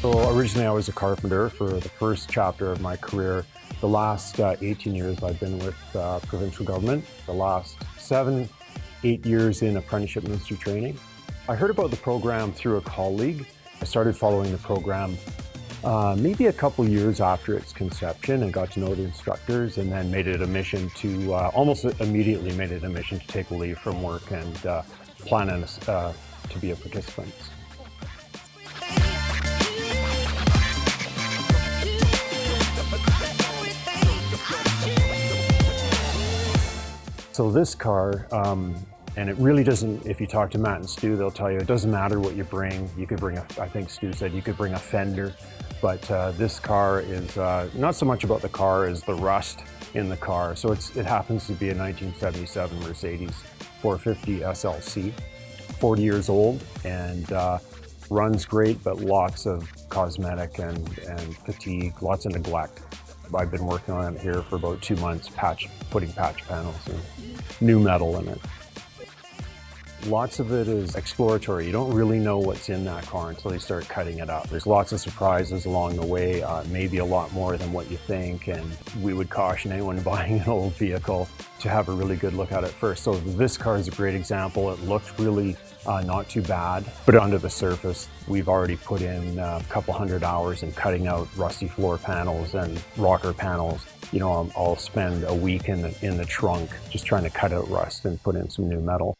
So originally I was a carpenter for the first chapter of my career. The last 18 years I've been with provincial government. The last 7-8 years in Apprenticeship and Industry Training. I heard about the program through a colleague. I started following the program maybe a couple years after its conception and got to know the instructors, and then made it a mission to, almost immediately made it a mission to take a leave from work and plan on, to be a participant. So this car, and it really doesn't, if you talk to Matt and Stu, they'll tell you it doesn't matter what you bring. You could bring I think Stu said you could bring a fender, but this car is not so much about the car as the rust in the car. So it happens to be a 1977 Mercedes 450 SLC, 40 years old, and runs great, but lots of cosmetic and fatigue, lots of neglect. I've been working on it here for about 2 months, putting patch panels and new metal in it. Lots of it is exploratory. You don't really know what's in that car until you start cutting it up. There's lots of surprises along the way, maybe a lot more than what you think, and we would caution anyone buying an old vehicle to have a really good look at it first. So this car is a great example. It looked really not too bad, but under the surface, we've already put in a couple hundred hours in cutting out rusty floor panels and rocker panels. You know, I'll spend a week in the trunk just trying to cut out rust and put in some new metal.